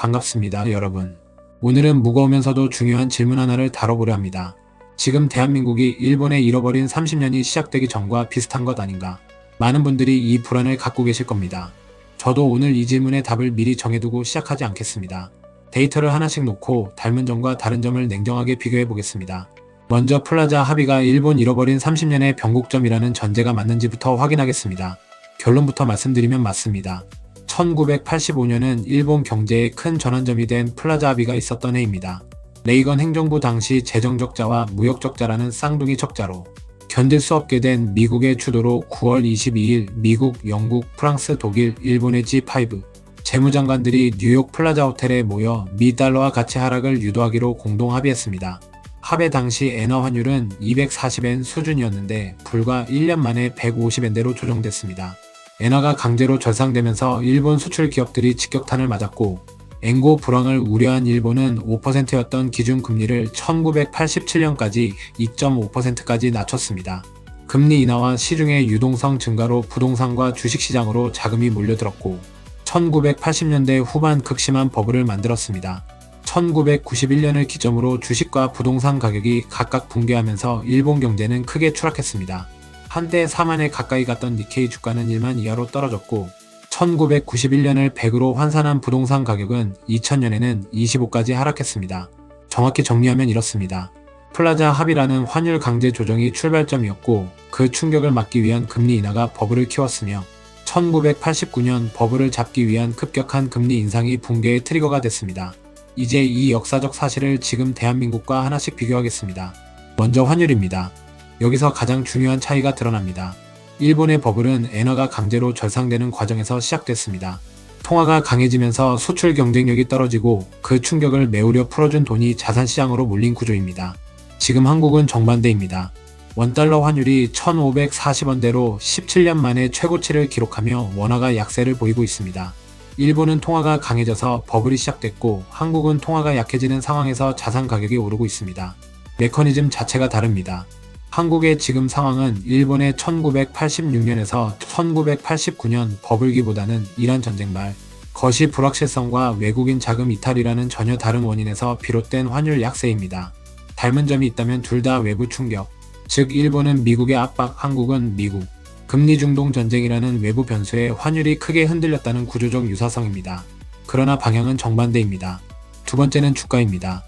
반갑습니다, 여러분. 오늘은 무거우면서도 중요한 질문 하나를 다뤄보려 합니다. 지금 대한민국이 일본의 잃어버린 30년이 시작되기 전과 비슷한 것 아닌가? 많은 분들이 이 불안을 갖고 계실 겁니다. 저도 오늘 이 질문의 답을 미리 정해두고 시작하지 않겠습니다. 데이터를 하나씩 놓고 닮은 점과 다른 점을 냉정하게 비교해 보겠습니다. 먼저 플라자 합의가 일본 잃어버린 30년의 변곡점이라는 전제가 맞는지부터 확인하겠습니다. 결론부터 말씀드리면 맞습니다. 1985년은 일본 경제의 큰 전환점이 된 플라자 합의가 있었던 해입니다. 레이건 행정부 당시 재정 적자와 무역 적자라는 쌍둥이 적자로 견딜 수 없게 된 미국의 주도로 9월 22일 미국, 영국, 프랑스, 독일, 일본의 G5 재무장관들이 뉴욕 플라자 호텔에 모여 미 달러화 가치 하락을 유도하기로 공동 합의했습니다. 합의 당시 엔화 환율은 240엔 수준이었는데 불과 1년 만에 150엔대로 조정됐습니다. 엔화가 강제로 절상되면서 일본 수출 기업들이 직격탄을 맞았고 엔고 불황을 우려한 일본은 5%였던 기준금리를 1987년까지 2.5%까지 낮췄습니다. 금리 인하와 시중의 유동성 증가로 부동산과 주식시장으로 자금이 몰려들었고 1980년대 후반 극심한 버블을 만들었습니다. 1991년을 기점으로 주식과 부동산 가격이 각각 붕괴하면서 일본 경제는 크게 추락했습니다. 한때 4만에 가까이 갔던 니케이 주가는 1만 이하로 떨어졌고 1991년을 100으로 환산한 부동산 가격은 2000년에는 25까지 하락했습니다. 정확히 정리하면 이렇습니다. 플라자 합의라는 환율 강제 조정이 출발점이었고 그 충격을 막기 위한 금리 인하가 버블을 키웠으며 1989년 버블을 잡기 위한 급격한 금리 인상이 붕괴의 트리거가 됐습니다. 이제 이 역사적 사실을 지금 대한민국과 하나씩 비교하겠습니다. 먼저 환율입니다. 여기서 가장 중요한 차이가 드러납니다. 일본의 버블은 엔화가 강제로 절상되는 과정에서 시작됐습니다. 통화가 강해지면서 수출 경쟁력이 떨어지고 그 충격을 메우려 풀어준 돈이 자산시장으로 몰린 구조입니다. 지금 한국은 정반대입니다. 원달러 환율이 1540원대로 17년 만에 최고치를 기록하며 원화가 약세를 보이고 있습니다. 일본은 통화가 강해져서 버블이 시작됐고 한국은 통화가 약해지는 상황에서 자산 가격이 오르고 있습니다. 메커니즘 자체가 다릅니다. 한국의 지금 상황은 일본의 1986년에서 1989년 버블기보다는 이란 전쟁 말, 거시 불확실성과 외국인 자금 이탈이라는 전혀 다른 원인에서 비롯된 환율 약세입니다. 닮은 점이 있다면 둘 다 외부 충격, 즉 일본은 미국의 압박, 한국은 미국, 금리 중동 전쟁이라는 외부 변수에 환율이 크게 흔들렸다는 구조적 유사성입니다. 그러나 방향은 정반대입니다. 두 번째는 주가입니다.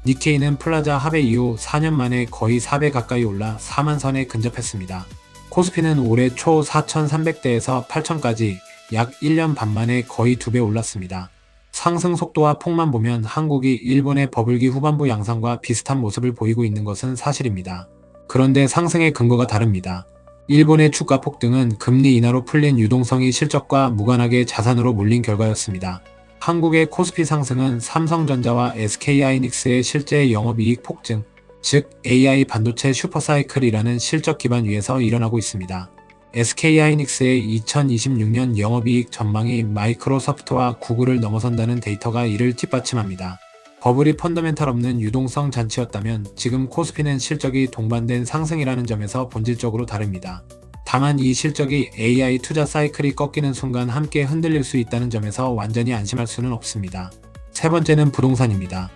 니케이는 플라자 합의 이후 4년 만에 거의 4배 가까이 올라 4만 선에 근접했습니다. 코스피는 올해 초 4,300대에서 8,000까지 약 1년 반 만에 거의 2배 올랐습니다. 상승 속도와 폭만 보면 한국이 일본의 버블기 후반부 양상과 비슷한 모습을 보이고 있는 것은 사실입니다. 그런데 상승의 근거가 다릅니다. 일본의 주가 폭등은 금리 인하로 풀린 유동성이 실적과 무관하게 자산으로 몰린 결과였습니다. 한국의 코스피 상승은 삼성전자와 SK하이닉스의 실제 영업이익 폭증, 즉 AI 반도체 슈퍼사이클이라는 실적 기반 위에서 일어나고 있습니다. SK하이닉스의 2026년 영업이익 전망이 마이크로소프트와 구글을 넘어선다는 데이터가 이를 뒷받침합니다. 버블이 펀더멘탈 없는 유동성 잔치였다면 지금 코스피는 실적이 동반된 상승이라는 점에서 본질적으로 다릅니다. 다만 이 실적이 AI 투자 사이클이 꺾이는 순간 함께 흔들릴 수 있다는 점에서 완전히 안심할 수는 없습니다. 세 번째는 부동산입니다.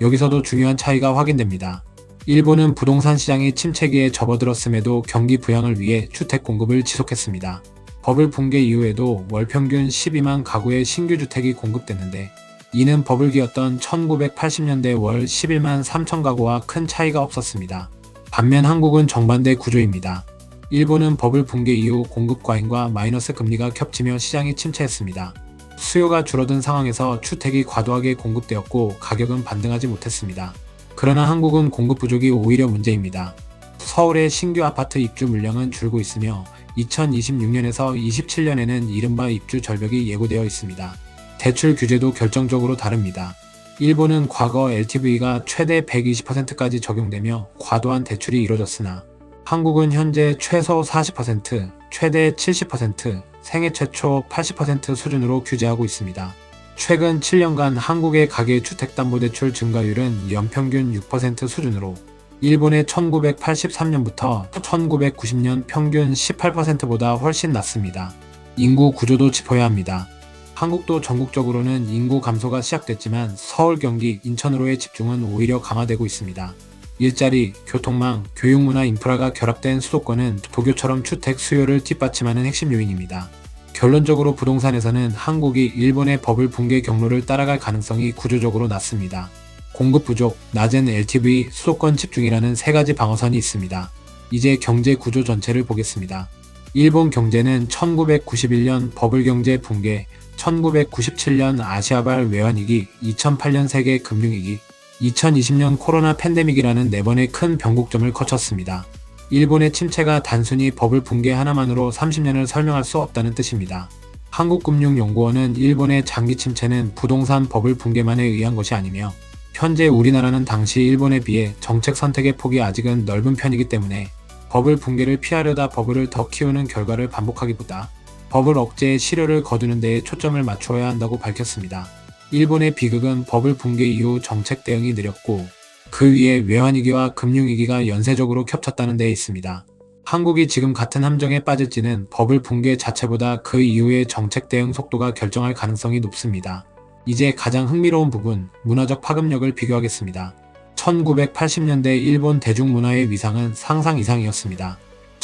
여기서도 중요한 차이가 확인됩니다. 일본은 부동산 시장이 침체기에 접어들었음에도 경기 부양을 위해 주택 공급을 지속했습니다. 버블 붕괴 이후에도 월 평균 12만 가구의 신규 주택이 공급됐는데 이는 버블기였던 1980년대 월 11만 3천 가구와 큰 차이가 없었습니다. 반면 한국은 정반대 구조입니다. 일본은 버블 붕괴 이후 공급 과잉과 마이너스 금리가 겹치며 시장이 침체했습니다. 수요가 줄어든 상황에서 주택이 과도하게 공급되었고 가격은 반등하지 못했습니다. 그러나 한국은 공급 부족이 오히려 문제입니다. 서울의 신규 아파트 입주 물량은 줄고 있으며 2026년에서 27년에는 이른바 입주 절벽이 예고되어 있습니다. 대출 규제도 결정적으로 다릅니다. 일본은 과거 LTV가 최대 120%까지 적용되며 과도한 대출이 이뤄졌으나 한국은 현재 최소 40%, 최대 70%, 생애 최초 80% 수준으로 규제하고 있습니다. 최근 7년간 한국의 가계주택담보대출 증가율은 연평균 6% 수준으로 일본의 1983년부터 1990년 평균 18%보다 훨씬 낮습니다. 인구 구조도 짚어야 합니다. 한국도 전국적으로는 인구 감소가 시작됐지만 서울, 경기, 인천으로의 집중은 오히려 강화되고 있습니다. 일자리, 교통망, 교육문화 인프라가 결합된 수도권은 도쿄처럼 주택 수요를 뒷받침하는 핵심 요인입니다. 결론적으로 부동산에서는 한국이 일본의 버블 붕괴 경로를 따라갈 가능성이 구조적으로 낮습니다. 공급 부족, 낮은 LTV, 수도권 집중이라는 세 가지 방어선이 있습니다. 이제 경제 구조 전체를 보겠습니다. 일본 경제는 1991년 버블 경제 붕괴, 1997년 아시아발 외환위기, 2008년 세계 금융위기, 2020년 코로나 팬데믹이라는 4번의 큰 변곡점을 거쳤습니다. 일본의 침체가 단순히 버블 붕괴 하나만으로 30년을 설명할 수 없다는 뜻입니다. 한국금융연구원은 일본의 장기 침체는 부동산 버블 붕괴만에 의한 것이 아니며 현재 우리나라는 당시 일본에 비해 정책 선택의 폭이 아직은 넓은 편이기 때문에 버블 붕괴를 피하려다 버블을 더 키우는 결과를 반복하기보다 버블 억제의 시료를 거두는 데에 초점을 맞추어야 한다고 밝혔습니다. 일본의 비극은 버블 붕괴 이후 정책 대응이 느렸고 그 위에 외환위기와 금융위기가 연쇄적으로 겹쳤다는 데 있습니다. 한국이 지금 같은 함정에 빠질지는 버블 붕괴 자체보다 그 이후의 정책 대응 속도가 결정할 가능성이 높습니다. 이제 가장 흥미로운 부분, 문화적 파급력을 비교하겠습니다. 1980년대 일본 대중문화의 위상은 상상 이상이었습니다.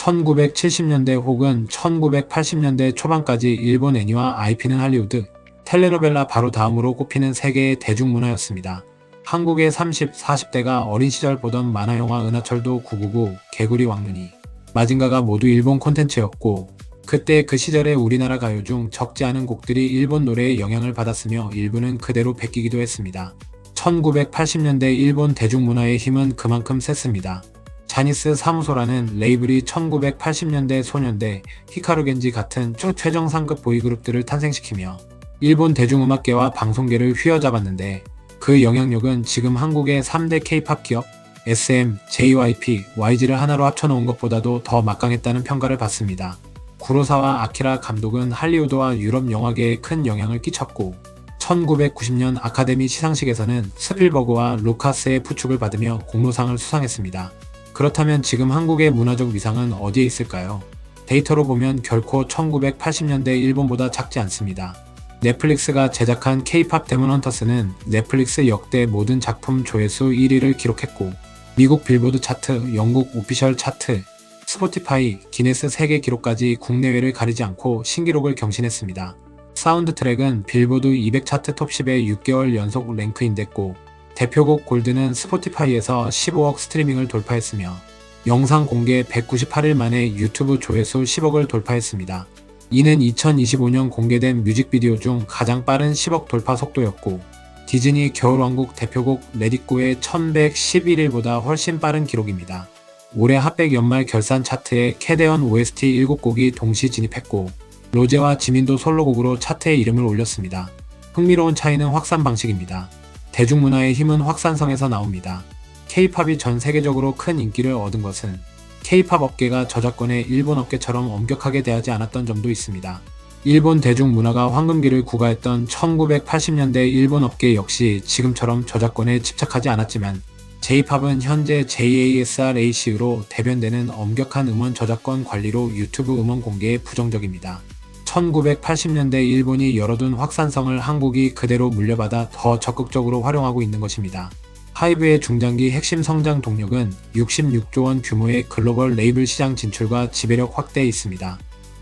1970년대 혹은 1980년대 초반까지 일본 애니와 IP는 할리우드, 텔레노벨라 바로 다음으로 꼽히는 세계의 대중문화였습니다. 한국의 30, 40대가 어린 시절 보던 만화영화 은하철도 999, 개구리 왕눈이, 마징가가 모두 일본 콘텐츠였고 그때 그 시절의 우리나라 가요 중 적지 않은 곡들이 일본 노래에 영향을 받았으며 일부는 그대로 베끼기도 했습니다. 1980년대 일본 대중문화의 힘은 그만큼 셌습니다. 자니스 사무소라는 레이블이 1980년대 소년대, 히카루겐지 같은 최정상급 보이그룹들을 탄생시키며 일본 대중음악계와 방송계를 휘어잡았는데 그 영향력은 지금 한국의 3대 K-팝 기업 SM, JYP, YG를 하나로 합쳐놓은 것보다도 더 막강했다는 평가를 받습니다. 구로사와 아키라 감독은 할리우드와 유럽 영화계에 큰 영향을 끼쳤고 1990년 아카데미 시상식에서는 스필버그와 루카스의 부축을 받으며 공로상을 수상했습니다. 그렇다면 지금 한국의 문화적 위상은 어디에 있을까요? 데이터로 보면 결코 1980년대 일본보다 작지 않습니다. 넷플릭스가 제작한 K-팝 데몬 헌터스는 넷플릭스 역대 모든 작품 조회수 1위를 기록했고 미국 빌보드 차트, 영국 오피셜 차트, 스포티파이, 기네스 세계 기록까지 국내외를 가리지 않고 신기록을 경신했습니다. 사운드 트랙은 빌보드 200 차트 톱 10에 6개월 연속 랭크인됐고 대표곡 골드는 스포티파이에서 15억 스트리밍을 돌파했으며 영상 공개 198일 만에 유튜브 조회수 10억을 돌파했습니다. 이는 2025년 공개된 뮤직비디오 중 가장 빠른 10억 돌파 속도였고 디즈니 겨울왕국 대표곡 레디고의 1111일보다 훨씬 빠른 기록입니다. 올해 핫백 연말 결산 차트에 캐대언 OST 7곡이 동시 진입했고 로제와 지민도 솔로곡으로 차트에 이름을 올렸습니다. 흥미로운 차이는 확산 방식입니다. 대중문화의 힘은 확산성에서 나옵니다. K-팝이 전 세계적으로 큰 인기를 얻은 것은 K-팝 업계가 저작권에 일본 업계처럼 엄격하게 대하지 않았던 점도 있습니다. 일본 대중문화가 황금기를 구가했던 1980년대 일본 업계 역시 지금처럼 저작권에 집착하지 않았지만 J-팝은 현재 JASRAC로 대변되는 엄격한 음원 저작권 관리로 유튜브 음원 공개에 부정적입니다. 1980년대 일본이 열어둔 확산성을 한국이 그대로 물려받아 더 적극적으로 활용하고 있는 것입니다. 하이브의 중장기 핵심 성장 동력은 66조 원 규모의 글로벌 레이블 시장 진출과 지배력 확대에 있습니다.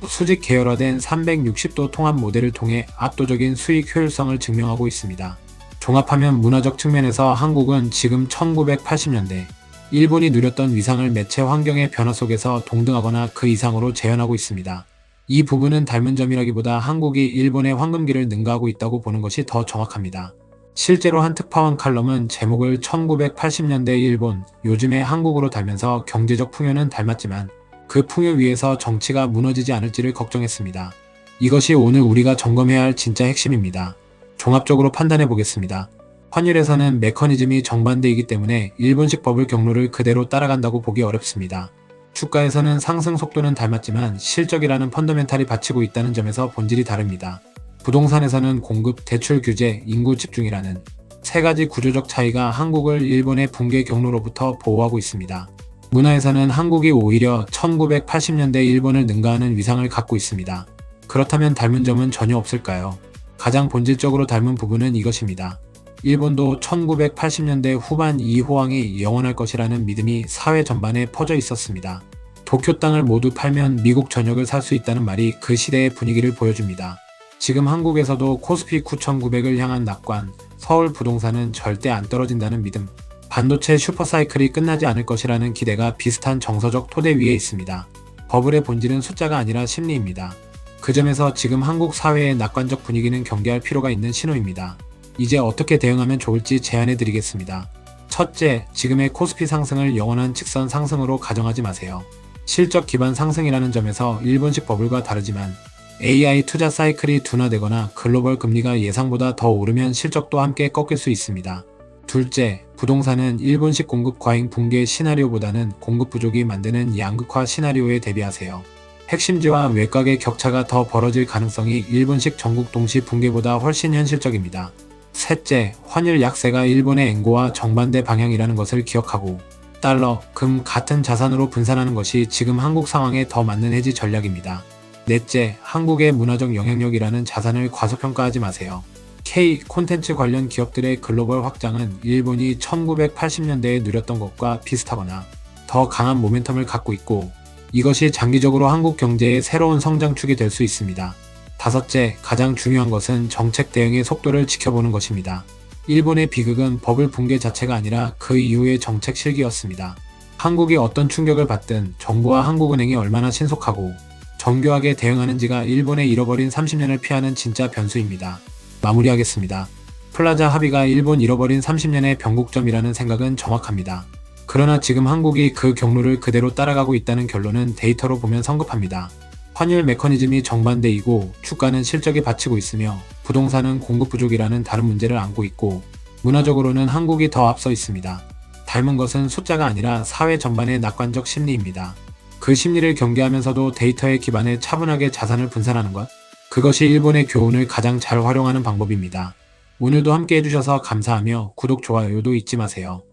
수직 계열화된 360도 통합 모델을 통해 압도적인 수익 효율성을 증명하고 있습니다. 종합하면 문화적 측면에서 한국은 지금 1980년대 일본이 누렸던 위상을 매체 환경의 변화 속에서 동등하거나 그 이상으로 재현하고 있습니다. 이 부분은 닮은 점이라기보다 한국이 일본의 황금기를 능가하고 있다고 보는 것이 더 정확합니다. 실제로 한 특파원 칼럼은 제목을 1980년대 일본, 요즘의 한국으로 달면서 경제적 풍요는 닮았지만 그 풍요 위에서 정치가 무너지지 않을지를 걱정했습니다. 이것이 오늘 우리가 점검해야 할 진짜 핵심입니다. 종합적으로 판단해 보겠습니다. 환율에서는 메커니즘이 정반대이기 때문에 일본식 버블 경로를 그대로 따라간다고 보기 어렵습니다. 주가에서는 상승 속도는 닮았지만 실적이라는 펀더멘탈이 받치고 있다는 점에서 본질이 다릅니다. 부동산에서는 공급, 대출 규제, 인구 집중이라는 세 가지 구조적 차이가 한국을 일본의 붕괴 경로로부터 보호하고 있습니다. 문화에서는 한국이 오히려 1980년대 일본을 능가하는 위상을 갖고 있습니다. 그렇다면 닮은 점은 전혀 없을까요? 가장 본질적으로 닮은 부분은 이것입니다. 일본도 1980년대 후반 이 호황이 영원할 것이라는 믿음이 사회 전반에 퍼져 있었습니다. 도쿄 땅을 모두 팔면 미국 전역을 살 수 있다는 말이 그 시대의 분위기를 보여줍니다. 지금 한국에서도 코스피 9,900을 향한 낙관, 서울 부동산은 절대 안 떨어진다는 믿음, 반도체 슈퍼사이클이 끝나지 않을 것이라는 기대가 비슷한 정서적 토대 위에 있습니다. 버블의 본질은 숫자가 아니라 심리입니다. 그 점에서 지금 한국 사회의 낙관적 분위기는 경계할 필요가 있는 신호입니다. 이제 어떻게 대응하면 좋을지 제안해 드리겠습니다. 첫째, 지금의 코스피 상승을 영원한 직선 상승으로 가정하지 마세요. 실적 기반 상승이라는 점에서 일본식 버블과 다르지만 AI 투자 사이클이 둔화되거나 글로벌 금리가 예상보다 더 오르면 실적도 함께 꺾일 수 있습니다. 둘째, 부동산은 일본식 공급 과잉 붕괴 시나리오보다는 공급 부족이 만드는 양극화 시나리오에 대비하세요. 핵심지와 외곽의 격차가 더 벌어질 가능성이 일본식 전국 동시 붕괴보다 훨씬 현실적입니다. 셋째, 환율 약세가 일본의 엔고와 정반대 방향이라는 것을 기억하고 달러, 금 같은 자산으로 분산하는 것이 지금 한국 상황에 더 맞는 해지 전략입니다. 넷째, 한국의 문화적 영향력이라는 자산을 과소평가하지 마세요. K 콘텐츠 관련 기업들의 글로벌 확장은 일본이 1980년대에 누렸던 것과 비슷하거나 더 강한 모멘텀을 갖고 있고 이것이 장기적으로 한국 경제의 새로운 성장축이 될 수 있습니다. 다섯째, 가장 중요한 것은 정책 대응의 속도를 지켜보는 것입니다. 일본의 비극은 버블 붕괴 자체가 아니라 그 이후의 정책 실기였습니다. 한국이 어떤 충격을 받든 정부와 한국은행이 얼마나 신속하고 정교하게 대응하는지가 일본의 잃어버린 30년을 피하는 진짜 변수입니다. 마무리하겠습니다. 플라자 합의가 일본 잃어버린 30년의 변곡점이라는 생각은 정확합니다. 그러나 지금 한국이 그 경로를 그대로 따라가고 있다는 결론은 데이터로 보면 성급합니다. 환율 메커니즘이 정반대이고 주가는 실적이 받치고 있으며 부동산은 공급 부족이라는 다른 문제를 안고 있고 문화적으로는 한국이 더 앞서 있습니다. 닮은 것은 숫자가 아니라 사회 전반의 낙관적 심리입니다. 그 심리를 경계하면서도 데이터에 기반해 차분하게 자산을 분산하는 것, 그것이 일본의 교훈을 가장 잘 활용하는 방법입니다. 오늘도 함께 해주셔서 감사하며 구독, 좋아요도 잊지 마세요.